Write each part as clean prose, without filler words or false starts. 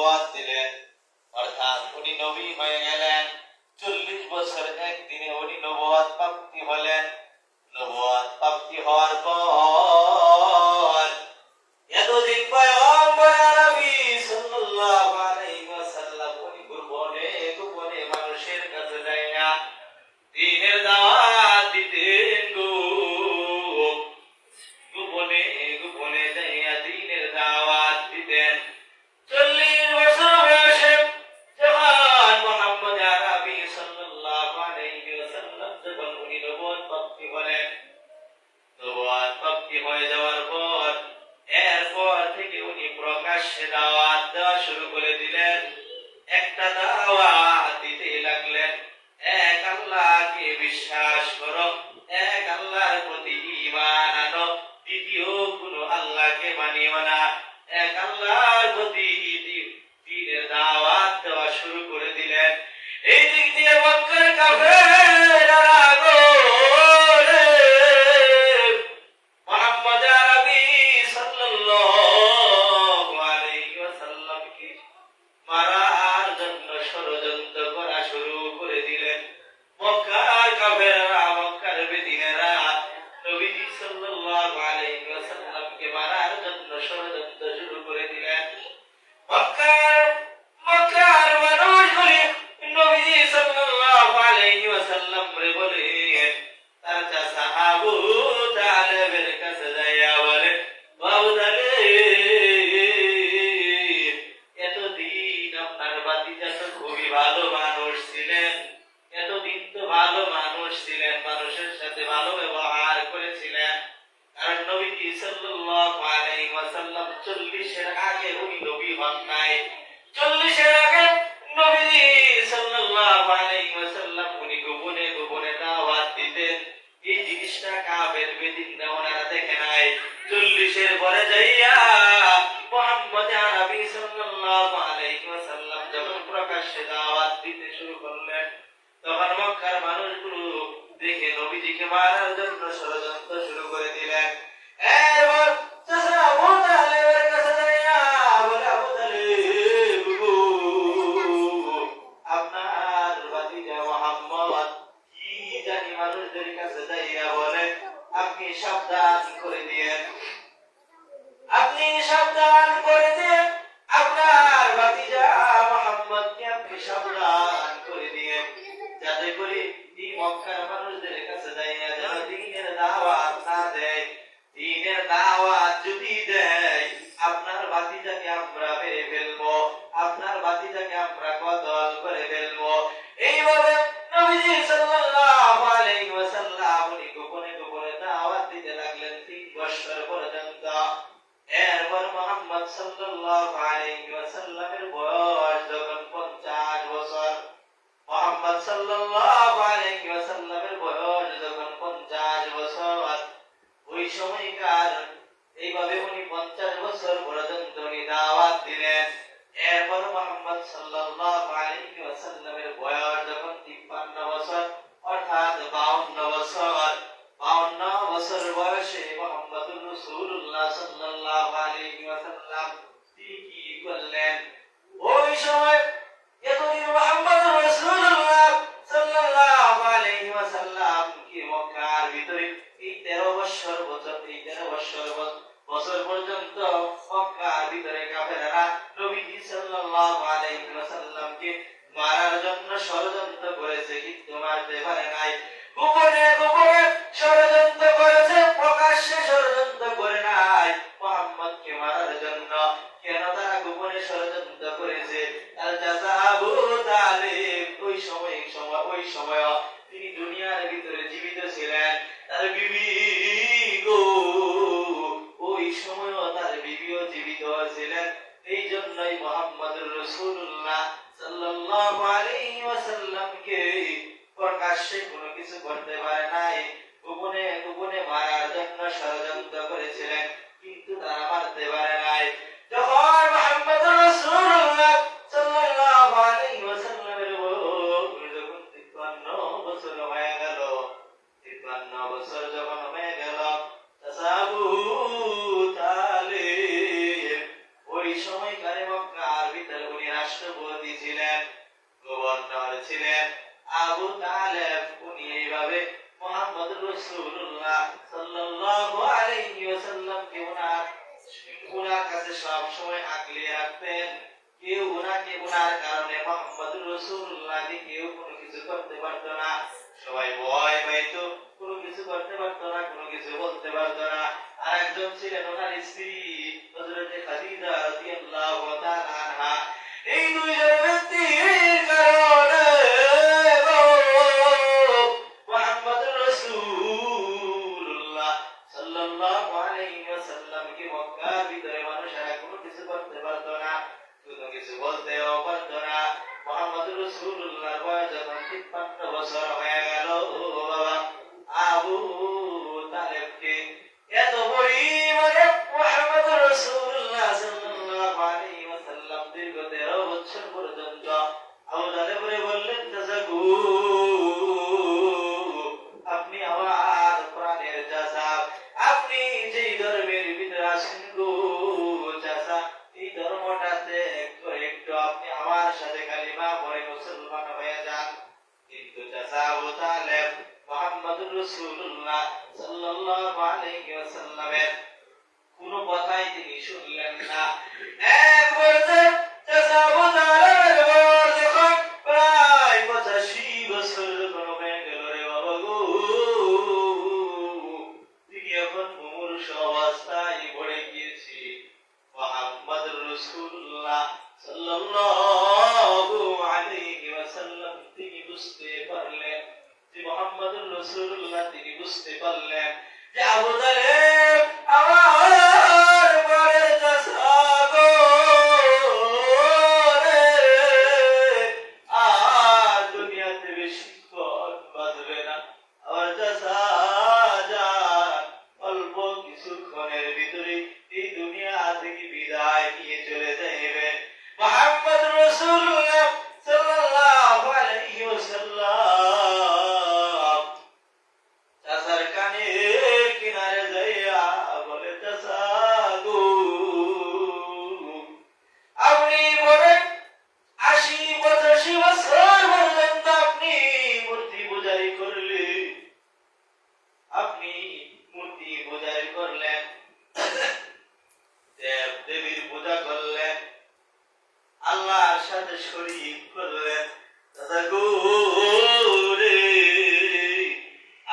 নবুয়ত দিলেন, অর্থাৎ উনি নবী হয়ে গেলেন। 40 বছর একদিনে উনি নবুয়ত প্রাপ্তি হলেন। নবুয়ত প্রাপ্তি হওয়ার পর এতদিন পয়গম্বর আরবি সাল্লাল্লাহু আলাইহি ওয়াসাল্লাম উনি গোপনে গোপনে মানুষের কাছে যাইয়া দ্বীনের দাওয়াত দিতেন গো। গোপনে গোপনে যাইয়া দ্বীনের দাওয়াত দিতেন। 40 বছর বয়সে যখন মুহাম্মদ আরবি সাল্লাল্লাহু আলাইহি ওয়াসাল্লাম যখন উনি নবুয়ত প্রাপ্তি হলেন, নবুয়ত প্রাপ্তি হয়ে যাওয়ার পর এরপর থেকে উনি প্রকাশ্যে দাওয়াত দেওয়া শুরু করে দিলেন। একটা দাওয়াত দিতে লাগলেন, এক আল্লাহকে বিশ্বাস করো, এক আল্লাহর প্রতি ঈমান আনো, দ্বিতীয় কোনো আল্লাহকে মানিও না, এক আল্লাহর প্রতি দ্বীনের দাওয়াত দেওয়া শুরু করে দিলেন। এই দিক দিয়ে মক্কার কাফেররা গো রে মুহাম্মদ আরবি সাল্লাল্লাহু আলাইহি ওয়াসাল্লামকে মারার জন্য ষড়যন্ত্র করা শুরু করে দিলেন। মক্কার কাফেররা, মক্কার বেদীনেরা নবীজি সাল্লাল্লাহু আলাইহি ওয়াসাল্লামকে মারার জন্য ষড়যন্ত্র শুরু করে দিলেন। মক্কার মানুষগুলি নবীজি সাল্লাল্লাহু আলাইহি ওয়াসাল্লাম রে বলে তার চাচা আবু তালেবের কাছে যাইয়া বলে, বাবু তালেব, এতদিন আপনার ভাতিজা তো খুবই ভালো মানুষ ছিলেন, এতদিন তো ভালো মানুষ ছিলেন, মানুষের সাথে ভালো ব্যবহার করেছিলেন। কারণ নবীজি সাল্লাল্লাহু আলাইহি ওয়াসাল্লাম 40-এর আগে উনি নবী হন নাই। 40-এর আগে নবীজি সাল্লাল্লাহু আলাইহি ওয়াসাল্লাম উনি গোপনে গোপনে দাওয়াত দিতেন। এই জিনিসটা কাফের বেদীনরা ওনারা দেখে নাই। 40-এর পরে যাইয়া মুহাম্মদ আরবি সাল্লাল্লাহু আলাইহি ওয়াসাল্লাম যখন প্রকাশ্যে দাওয়াত দিতে শুরু করলেন, তখন মক্কার মানুষগুলো দেখে নবীজিকে মারার জন্য ষড়যন্ত্র শুরু করে দিলেন। এরপর চাচা আবু তালেবের কাছে যাইয়া বলে, আবু তালেব গো, আপনার ভাতিজা মুহাম্মদ কি জানি মানুষদের কাছে যাইয়া বলে, আপনি সাবধান করে দিয়েন, আপনি সাবধান করে দিয়েন, আপনার ভাতিজা মুহাম্মদকে আপনি সাবধান করে দিয়েন, যাতে করে এই মক্কার মানুষদের কাছে যাইয়া যেন দ্বীনের দাওয়াত না দেয়। দ্বীনের দাওয়াত যদি দেয়, আপনার ভাতিজাকে আমরা মেরে ফেলবো, আপনার ভাতিজাকে আমরা কতল করে ফেলবো। এইভাবে নবীজি সাল্লাল্লাহু আলাইহি ওয়াসাল্লাম উনি গোপনে গোপনে দাওয়াত দিতে লাগলেন 3 বছর পর্যন্ত। এরপর মুহাম্মদ সাল্লাল্লাহু আলাইহি ওয়াসাল্লামের বয়স যখন 50 বছর, মুহাম্মদ সাল্লাল্লাহু আলাইহি ওয়াসাল্লামের বয়স যখন 50 বছর, ওই সময়কার এইভাবে উনি 50 বছর পর্যন্ত উনি দাওয়াত দিলেন। এরপর মুহাম্মদ সাল্লাল্লাহু আলাইহি ওয়াসাল্লামের বয়স যখন 53 বছর, অর্থাৎ 52 বছর, 52 বছর বয়সে মুহাম্মদুর রাসূলুল্লাহ সাল্লাল্লাহু আলাইহি ওয়াসাল্লাম তিনি কি করলেন? ওই সময় এতদিন মুহাম্মদুর রাসূলুল্লাহ সাল্লাল্লাহু আলাইহি ওয়াসাল্লাম কি মক্কার ভিতরে এই 13 বছর পর্যন্ত মক্কার ভিতরে কাফেররা নবীজি সাল্লাল্লাহু আলাইহি ওয়াসাল্লামকে মারার জন্য ষড়যন্ত্র করেছে, কিন্তু মারতে পারে নাই। গোপনে গোপনে ষড়যন্ত্র করেছে, প্রকাশ্যে ষড়যন্ত্র করে নাই মুহাম্মদকে মারার জন্য। কেন তারা গোপনে ষড়যন্ত্র করেছে? তার চাচা আবু তালেব ওই সময় তিনি দুনিয়ার ভিতরে জীবিত ছিলেন। তার বিবি গো, ওই সময় তার বিবিও জীবিত ছিলেন। এই জন্যই মুহাম্মদুর রাসূলুল্লাহ সাল্লাল্লাহু আলাইহি ওয়াসাল্লামকে প্রকাশ্যে কোনো কিছু করতে পারে নাই, গোপনে গোপনে মারার জন্য ষড়যন্ত্র করেছিলেন, কিন্তু তারা মারতে পারে নাই। যখন মুহাম্মদুর রাসূলুল্লাহ সাল্লাল্লাহু আলাইহি ওয়াসাল্লামের বয়স যখন 53 বছর হয়ে গেল, 53 বছর যখন হয়ে গেল, আবু তালেব ওই সময়কার মক্কার ভিতরে রাষ্ট্রপতি ছিলেন, গভর্নর ছিলেন আবু তালেব। উনি এইভাবে মুহাম্মদ রাসূলুল্লাহ সাল্লাল্লাহু আলাইহি ওয়াসাল্লামকে উনার কাছে সব সময় আগলে রাখতেন। কেউ উনাকে উনার কারণে মুহাম্মদ রাসূলুল্লাহকে কেউ কোনো কিছু করতে পারতো না। সবাই ভয় পাইতো, কোনো কিছু করতে পারতো না, কোনো কিছু বলতে পারতো না। আর একজন ছিলেন ওনার স্ত্রী হযরত খাদিজা রাদিয়াল্লাহু তাআলা আনহা। এই দুইজন ব্যক্তির কারণে মুহাম্মদ রাসূলুল্লাহ সাল্লাল্লাহু আলাইহি ওয়াসাল্লামকে মক্কার ভিতরে মানুষেরা কোনো কিছু করতে পারতো না, কোনো কিছু বলতেও পারতো না। মুহাম্মদ রাসূলুল্লাহর বয়স যখন 53 বছর হয়ে গেল, বাবা আবু তালেবকে এত পরিমাণে মুহাম্মদ রাসূলুল্লাহ সাল্লাল্লাহু আলাইহি ওয়াসাল্লাম দীর্ঘ 13 বছর পর্যন্ত আবু তালেবরে বললেন, চাচা আপনি আমার প্রাণের চাচা, আপনি যেই ধর্মের ভিতরে আছেন গো চাচা, এই ধর্মটাতে একটু আপনি আমার সাথে কালিমা পড়ে মুসলমান হয়ে যান। কিন্তু চাচা আবু তালেব মুহাম্মদ রাসূলুল্লাহ সাল্লাল্লাহু আলাইহি ওয়াসাল্লামের কোনো কথাই তিনি শুনলেন না। এক পর্যায়ে চাচা আবু তালেবের বয়স যখন প্রায় 85 বছর যখন হয়ে গেল রে বাবা গো, তিনি এখন মুমূর্ষ অবস্থায় পড়ে গিয়েছি। মুহাম্মদ রাসূলুল্লাহ সাল্লাল্লাহু আলাইহি ওয়াসাল্লাম তিনি বুঝতে পারলেন যে মুহাম্মদ রাসূলুল্লাহ তিনি বুঝতে পারলেন যে আবু তালেব আমার পরের চাচা গো রে, আর দুনিয়াতে বেশিক্ষণ বাঁচবে না। আমার চাচা যান অল্প কিছুক্ষণের ভিতরে এই দুনিয়া থেকে বিদায় নিয়ে চলে যাইবে। মুহাম্মদ রাসূলুল্লাহ সাল্লাল্লাহু আলাইহি ওয়াসাল্লাম চাচার কানের কিনারে যাইয়া বলে, চাচা গো আপনি বলেন 80-85 বছর পর্যন্ত আপনি মূর্তি পূজারি করলেন, আপনি মূর্তি পূজারি করলেন, দেব দেবীর পূজা করলেন, আল্লাহর সাথে শরীক করলেন। চাচা গো রে,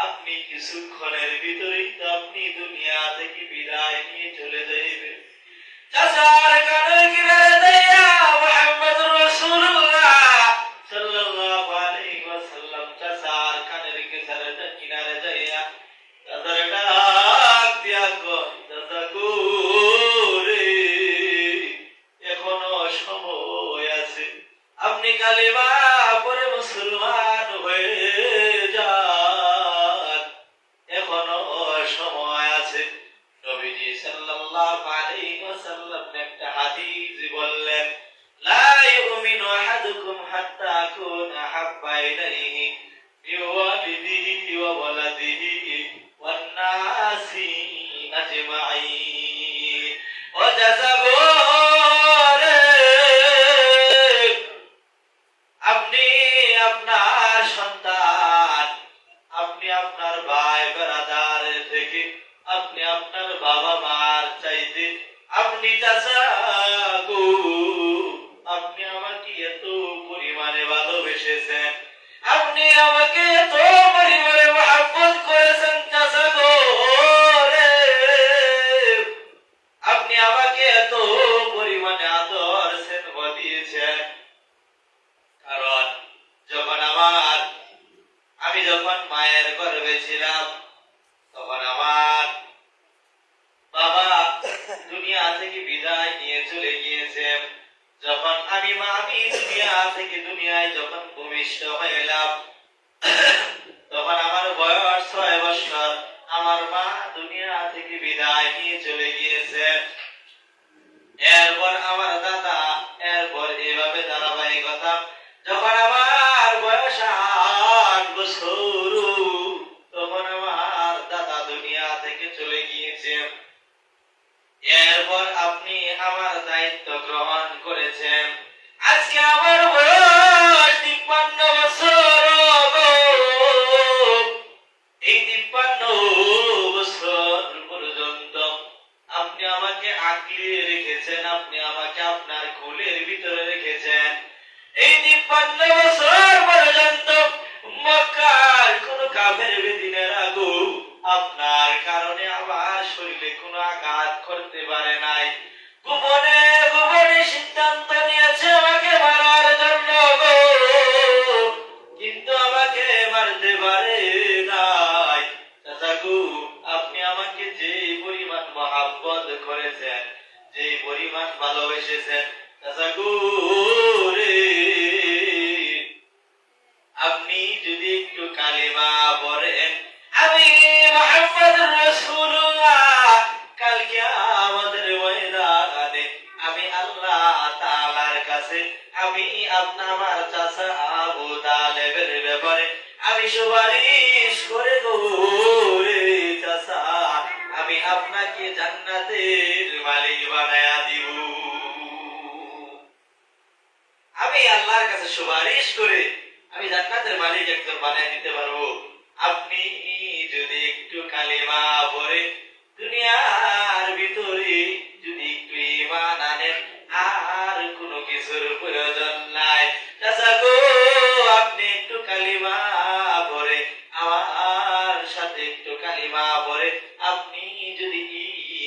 আপনি কিছুক্ষণের ভিতরেই তো আপনি দুনিয়া থেকে বিদায় নিয়ে চলে যাইবেন। চাচার কানের কিনারে যাইয়া মুহাম্মদ রাসূলুল্লাহ সাল্লাল্লাহু আলাইহি ওয়াসাল্লাম চাচার কানের কিনারে যাইয়া চাচার ডাক দিয়া কয়, চাচা গো রে, এখনো সময় আছে, আপনি কালিমা পড়ে মুসলমান হয়ে যান, এখনো সময় আছে। নবীজি সাল্লাল্লাহু আলাইহি ওয়াসাল্লাম একটা হাদিস বললেন, লা ইউমিনু আহাদুকুম হাত্তা আকুনা হাব্বা ইলাইহি মিন ওয়ালিদিহি ওয়া ওয়ালাদিহি ওয়ান নাসি আজমাইন। ও চাচা গো রে, আপনি আপনার সন্তান, আপনি আপনার ভাই বেরাদার থেকে, আপনি আপনার বাবা মার চাইতে, আপনি চাচা গো আপনি আমাকে এত পরিমাণে ভালোবেসেছেন, আপনি আমাকে এত পরিমাণে মহব্বত করেছেন চাচা গো রে, আপনি আমাকে এত পরিমাণে আদর স্নেহ দিয়েছেন। কারণ আমি যখন মায়ের গর্ভে ছিলাম তখন আমার বাবা দুনিয়া থেকে বিদায় নিয়ে চলে গিয়েছে। যখন আমি দুনিয়ায় যখন ভূমিষ্ঠ হইলাম তখন আমার বয়স 6 বছর, আমার মা দুনিয়া থেকে বিদায় নিয়ে চলে গিয়েছে। এরপর আমার দাদা, এরপর এইভাবে ধারাবাহিকতা, যখন আমার বয়স 8 বছর তখন আমার দাদা দুনিয়া থেকে চলে গিয়েছে। এরপর আপনি আমার দায়িত্ব গ্রহণ করেছেন। আজকে আমার বয়স 53 বছর গো। এই 53 বছর পর্যন্ত আপনি আমাকে আগলে রেখেছেন, আপনি আমাকে আপনার কোলের ভিতরে রেখেছেন। এই 53 বছর পর্যন্ত মক্কার কোন কাফের বেদিনেরা গো আপনার কারণে আমার শরীরে কোনো আঘাত করতে পারে নাই। গোপনে গোপনে সিদ্ধান্ত নিয়েছে আমাকে মারার জন্য গো, কিন্তু আমাকে মারতে পারে নাই। চাচা গো, আপনি আমাকে যে পরিমাণ মহাব্বত করেছেন, যে পরিমাণ ভালোবেসেছেন চাচা গো রে, আপনি যদি একটু কালিমা পড়েন, আমি মুহাম্মদ রাসূলুল্লাহ কালকে আমাদের ময়দানে আমি আল্লাহ তাআলার কাছে আমি আমার চাচা আবু তালেবের ব্যাপারে আমি সুপারিশ করে গো রে চাচা, আমি আপনাকে জান্নাতের মালিক বানায়া দিব। আমি আল্লাহর কাছে সুপারিশ করে আমি জান্নাতের মালিক একজন বানিয়ে দিতে পারবো, আপনি যদি একটু কালিমা পড়ে দুনিয়ার ভিতরে যদি একটু ঈমান আনেন, আর কোনো কিছুর প্রয়োজন নাই। চাচা গো, আপনি একটু কালিমা পড়ে আমার সাথে একটু কালিমা পড়ে আপনি যদি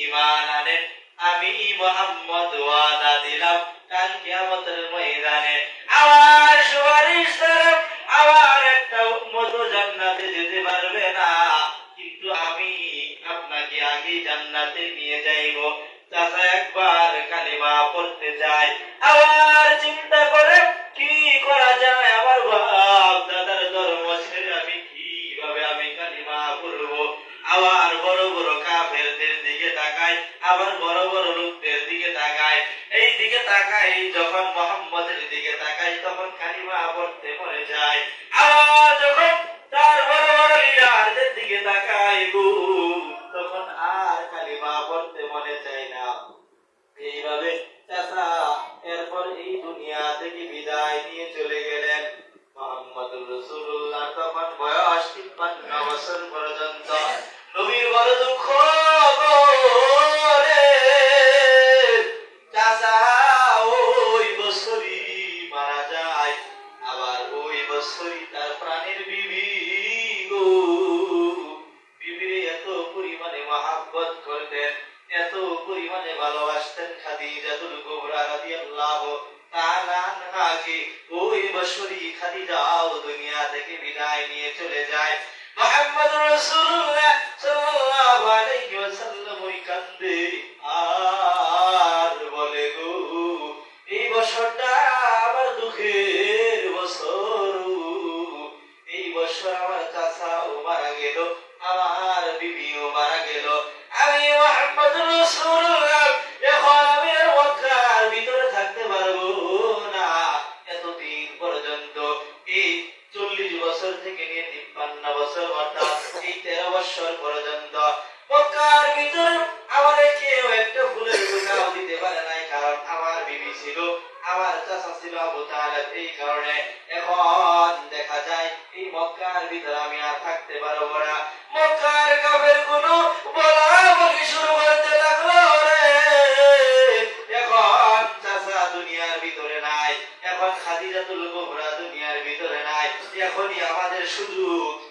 ঈমান আনেন, আমি মুহাম্মদ ওয়াদা দিলাম কাল কিয়ামতের ময়দানে আমার সুপারিশ দ্বারা আমার একটা উম্মত জান্নাতে যেতে পারবে না, কিন্তু আমি আপনাকে আগে জান্নাতে নিয়ে যাইব। চাচা একবার কালিমা পড়তে চাই, আবার চিন্তা করে কি করা যায়, আমার বাপ দাদার ধর্ম ছেড়ে আমি কিভাবে আমি কালিমা পড়বো। আবার বড় বড় কাফেরদের দিকে তাকাই, আবার বড় বড় লোকদের দিকে তাকাই, এই দিকে তাকাই যখন মুহাম্মদের দিকে তাকাই তখন কালিমা পড়তে মরে যায়। আবার যখন তার বড় বড় লিডারদের দিকে তাকাই গো, তখন আর কালিমা পড়তে মনে চায় না। এইভাবে চাচা এরপর এই দুনিয়া থেকে বিদায় নিয়ে চলে গেলেন। মুহাম্মদুর রাসূলুল্লাহ তখন বয়স 53 বছর পর্যন্ত। নবীর বড় দুঃখ গো রে চাচা, ওই বছরই মারা যায়, আবার ওই বছরই তার প্রাণের বিবি গো, বিবিরে এত পরিমাণে মহাব্বত করতেন, এত পরিমাণে ভালোবাসতেন খাদিজাতুল কুবরা রাদিয়াল্লাহু তাআলা আনহাকে। ওই বছরই খাদিজাও দুনিয়া থেকে বিদায় নিয়ে চলে যায়। মুহাম্মদুর রাসূলুল্লাহ সাল্লাল্লাহু আলাইহি ওয়াসাল্লাম ওই কান্দে আর বলে গো, এই বছরটা আমার দুঃখের বছর, এই বছর আমার চাচাও মারা গেল, আমার বিবিও মারা গেল, আমি মুহাম্মদুর রাসূলুল্লাহ এখন আমি আর মক্কার ভিতরে থাকতে পারবো না। এতদিন পর্যন্ত এই 40 বছর থেকে নিয়ে 53 বছর অর্থাৎ এই 13 বছর পর্যন্ত মক্কার ভিতরে আমাদের কেউ একটা ফুলের টোকাও দিতে পারে নাই, কারণ আমার বিবি ছিল, আমার চাচা ছিল আবু তালেব। এই কারণে এখন দেখা যায় এই মক্কার ভিতরে আমি আর থাকতে পারবো না। মক্কার কাফের গুলো বলাবলি শুরু করতে লাগলো রে, এখন চাচা দুনিয়ার ভিতরে নাই, এখন খাদিজাতুল কুবরা দুনিয়ার ভিতরে নাই, এখনই আমাদের শুধু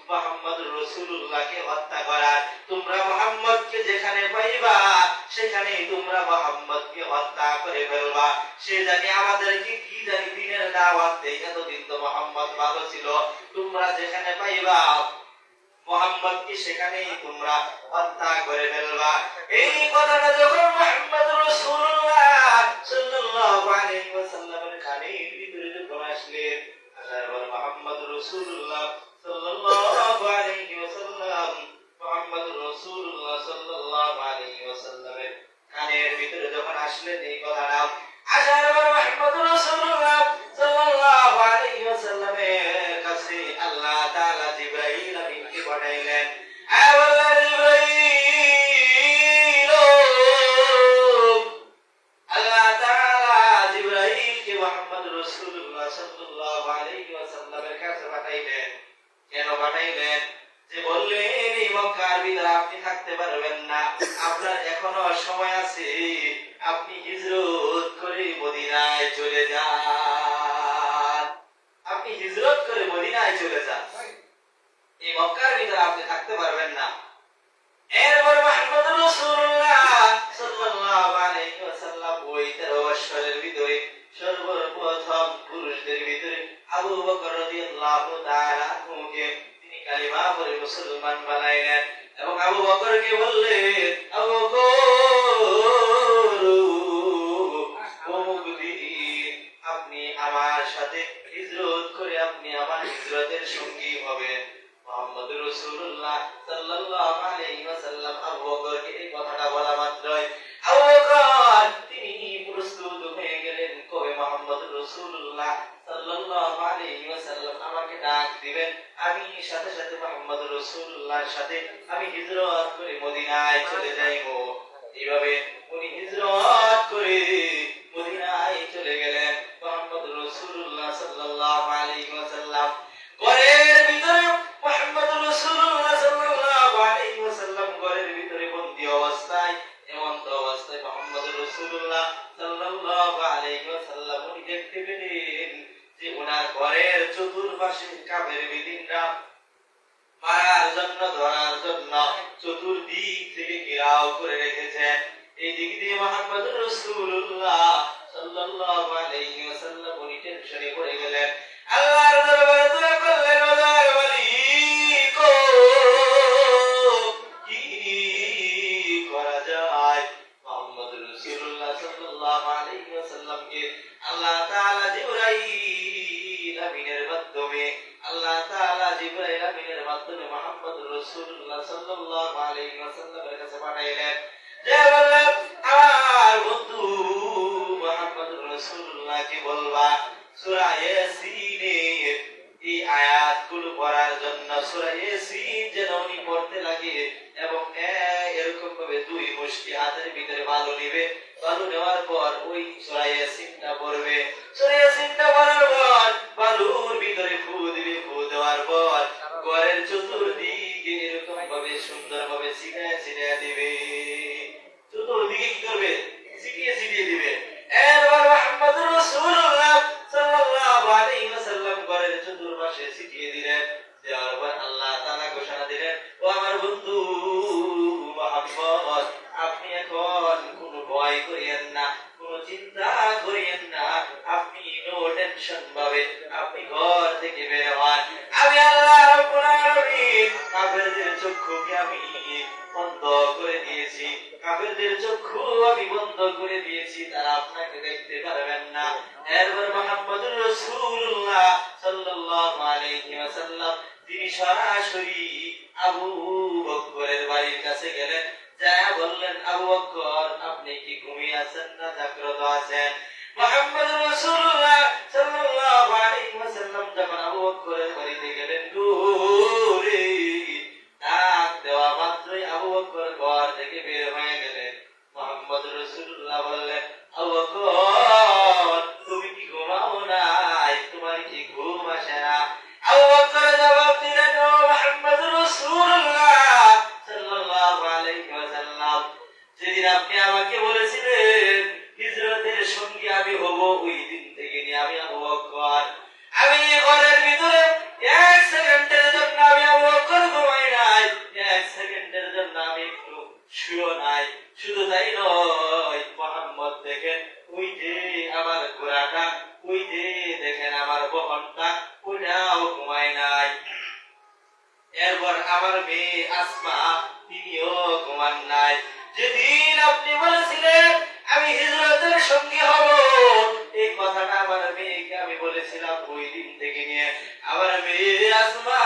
মুহাম্মদুর রাসূলুল্লাহকে হত্যা করার। তোমরা মুহাম্মদকে যেখানে পাইবা সেখানেই তোমরা মুহাম্মদকে হত্যা করে ফেলবা। সে জানি আমাদেরকে কি জানি দিনের দাওয়াত দেয়, এতদিন তো মুহাম্মদ ভালো ছিল, তোমরা যেখানে পাইবা মুহাম্মদকে সেখানেই তোমরা হত্যা করে ফেলবা। এই কথাটা যখন মুহাম্মদুর রাসূলুল্লাহ সাল্লাল্লাহু আলাইহি ওয়াসাল্লামের কানের ভিতরে যখন আসলেন, আসার পর মুহাম্মদুর রাসূলুল্লাহ সাল্লাল্লাহু আলাইহি ওয়াসাল্লাম মুহাম্মদুর রাসূলুল্লাহ সাল্লাল্লাহু আলাইহি ওয়াসাল্লামের কানের ভিতরে যখন আসলেন এই কথাটা, আসার পর মুহাম্মদুর রাসূলুল্লাহ সাল্লাল্লাহু আলাইহি ওয়াসাল্লামের কাছে আল্লাহ তাআলা জিবরাইল আমিনকে পাঠাইলেন। আল্লাহ জিবরাইল, আল্লাহ তাআলা জিবরাইলকে মুহাম্মদুর রাসূলুল্লাহ সাল্লাল্লাহু আলাইহি ওয়াসাল্লামের কাছে পাঠাইলেন। কেন পাঠাইলেন? যে বললেন এই মক্কার ভিতরে আপনি থাকতে পারবেন না, আপনার এখনো সময় আছে, আপনি হিজরত করে মদিনায় চলে যান। আপনি হিজরত করে মদিনায় চলে যান, এই মক্কার ভিতরে আপনি থাকতে পারবেন না। এরপর মুহাম্মদ রাসূলুল্লাহ সাল্লাল্লাহু আলাইহি ওয়াসাল্লাম ওই 13 বছরের ভিতরে সর্বপ্রথম পুরুষদের ভিতরে আবু বকর রাদিয়াল্লাহু তাআলা আনহুকে তিনি কালিমা পড়ে মুসলমান বানাইলেন এবং আবু বকরকে বললেন, আবু বকর ও মুকদিন, আপনি আমার সাথে হিজরত করে আপনি আমার হিজরতের সঙ্গী হবেন। মুহাম্মদ রাসূলুল্লাহ সাল্লাল্লাহু আলাইহি ওয়াসাল্লাম আবু বকরকে এই কথাটা বলা মাত্রই আবু বকর তিনি প্রস্তুত হয়ে গেলেন, কবে মুহাম্মদ রাসূলুল্লাহ সাল্লাল্লাহু আলাইহি ওয়াসাল্লাম আমাকে ডাক দিবেন, আমি সাথে সাথে মুহাম্মদ রাসূলুল্লাহর সাথে আমি হিজরত করে মদিনায় চলে যাইব। এইভাবে উনি হিজরত করে মদিনায় চলে গেলেন। মুহাম্মদ রাসূলুল্লাহ সাল্লাল্লাহু আলাইহি ওয়াসাল্লাম ঘরের ভিতরে মুহাম্মদ রাসূলুল্লাহ সাল্লাল্লাহু আলাইহি ওয়াসাল্লাম ঘরের ভিতরে বন্দী অবস্থায়, এমন্ত অবস্থায় মুহাম্মদ রাসূলুল্লাহ সাল্লাল্লাহু আলাইহি ওয়াসাল্লাম উনি দেখতে পেলেন যে ওনার ঘরের চতুর্পাশে কাফের বেদিনরা মারার জন্য, ধরার জন্য চতুর্দিক থেকে ঘেরাও করে রেখেছেন। এই দিক দিয়ে মুহাম্মদ রাসূলুল্লাহ সাল্লাল্লাহু আলাইহি ওয়াসাল্লাম উনি টেনশনে পড়ে গেলেন। আল্লাহর দরবারে দোয়া করলেন, ও দয়ার মালিক, কি করা যায়? মুহাম্মদ রাসূলুল্লাহ সাল্লাল্লাহু আলাইহি ওয়াসাল্লামকে আল্লাহ তাআলা জিবরাইল আমিনের মাধ্যমে মুহাম্মদ রাসূলুল্লাহ সাল্লাল্লাহু আলাইহি ওয়াসাল্লামের কাছে পাঠাইলেন। যে বললেন, আমার বন্ধু মুহাম্মদ রাসূলুল্লাহকে বলবা সূরা ইয়াসিনের এই আয়াতগুলো পড়ার জন্য, সূরা ইয়াসিন যেন উনি পড়তে লাগে এবং এরকম ভাবে দুই মুষ্টি হাতের ভিতরে বালু নিবে, বালু নেওয়ার পর ওই সূরা ইয়াসিনটা পড়বে। সূরা ইয়াসিনটা পড়ার পর বালুর ভিতরে ফু দিবে, ফু দেওয়ার পর ঘরের চতুর্দিকে এরকম ভাবে সুন্দর ভাবে ছিটিয়ে দিবে। চতুর্দিকে কি করবে? ছিটিয়ে দিবে। এরপর মুহাম্মদ রাসূলুল্লাহ সাল্লাল্লাহু আলাইহি ওয়াসাল্লাম ঘরের চতুর্পাশে ছিটিয়ে দিলেন। দেওয়ার পর আল্লাহ তাআলা ঘোষণা দিলেন, ও আমার বন্ধু মুহাম্মদ, আপনি এখন কোনো ভয় করিয়েন না, কোনো চিন্তা করিয়েন না, আপনি নো টেনশন ভাবে আপনি ঘর থেকে বের হন। আমি আল্লাহ রাব্বুল আলামিন কাফেরদের চক্ষুকে আমি বন্ধ করে দিয়েছি, কাফেরদের চক্ষু আমি বন্ধ করে দিয়েছি, তারা আপনাকে দেখতে পারবেন না। এরপর মুহাম্মদ রাসূলুল্লাহ সাল্লাল্লাহু আলাইহি ওয়াসাল্লাম তিনি সরাসরি আবু বকরের বাড়ির কাছে গেলেন, যা বললেন, আবু বকর আপনি কি ঘুমিয়ে আছেন না জাগ্রত আছেন? মুহাম্মদ রাসূলুল্লাহ সাল্লাল্লাহু আলাইহি ওয়াসাল্লাম যখন আবু বকরের বাড়িতে গেলেন, দূরে ডাক দেওয়া মাত্রই আবু বকর ঘর থেকে বের হয়ে গেলেন। মুহাম্মদ রাসূলুল্লাহ বললেন, আবু বকর তুমি কি ঘুমাও নাই? তোমার কি ঘুম আসে না? আবু বকর জবাব দিলেন, ও মুহাম্মদ রাসূলুল্লাহ সাল্লাল্লাহু আলাইহি ওয়াসাল্লাম, যেদিন আপনি আমাকে বলেছিলেন হিজরতের সঙ্গী আমি হব, ওই দিন থেকে নিয়ে আমি আবু বকর, আমি ঘরের ভিতরে এক সেকেন্ডের জন্য আমি আবু বকর ঘুমাই নাই, এক সেকেন্ডের জন্য আমি একটু শুও নাই। শুধু তাই নয়, মুহাম্মদ দেখেন ওই যে আমার ঘোড়াটা, ওই যে দেখেন আমার বহনটা, ওইটাও ঘুমায় নাই। এরপর আমার মেয়ে আসমা তিনিও ঘুমান নাই। যেদিন আপনি বলেছিলেন আমি হিজরতের সঙ্গী হব, এই কথাটা আমার মেয়েকে আমি বলেছিলাম, ওই দিন থেকে নিয়ে আমার মেয়ে আসমা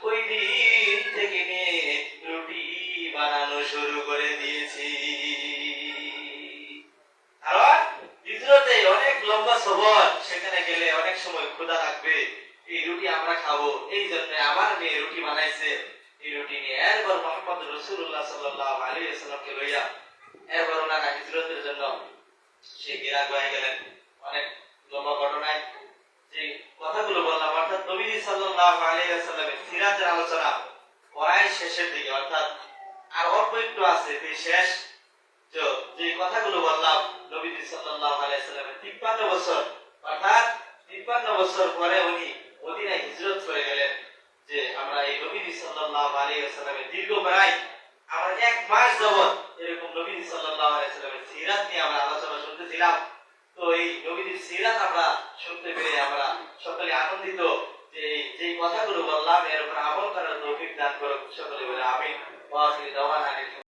ওই দিন থেকে নিয়ে রুটি বানানো শুরু করে দিয়েছি। কারণ হিজরতে অনেক লম্বা সফর, সেখানে গেলে অনেক সময় ক্ষুধা লাগবে, এই রুটি আমরা খাবো, এই জন্য আমার মেয়ে রুটি বানাইছে। এই রুটি নিয়ে এরপর মুহাম্মদ রাসূলুল্লাহ সাল্লাল্লাহু আলাইহি ওয়াসাল্লামকে লইয়া এরপর ওনারা হিজরতের জন্য সে ইরাক হয়ে গেলেন। অনেক লম্বা ঘটনায় নবীজি সাল্লাল্লাহু আলাইহি ওয়াসাল্লামের সিরাতের আলোচনা প্রায় শেষের দিকে, অর্থাৎ আর অল্প একটু আছে এই শেষ যে কথাগুলো বললাম। নবীজি সাল্লাল্লাহু আলাইহি ওয়াসাল্লামের 53 বছর, অর্থাৎ 53 বছর পরে উনি মদিনায় হিজরত করে গেলেন। যে আমরা এই নবীজি সাল্লাল্লাহু আলাইহি ওয়াসাল্লামের দীর্ঘ প্রায় আমরা 1 মাস যাবত এরকম নবীজি সাল্লাল্লাহু আলাইহি ওয়াসাল্লামের সিরাত নিয়ে আমরা আলোচনা শুনতেছিলাম। তো এই নবীজির সিরাত আমরা শুনতে পেরে আমরা সকলে আনন্দিত। যে কথাগুলো বললাম এর উপর আমল করার তৌফিক দান করুন সকলে বলে আমিন। ওয়া আখিরু দাওয়ানা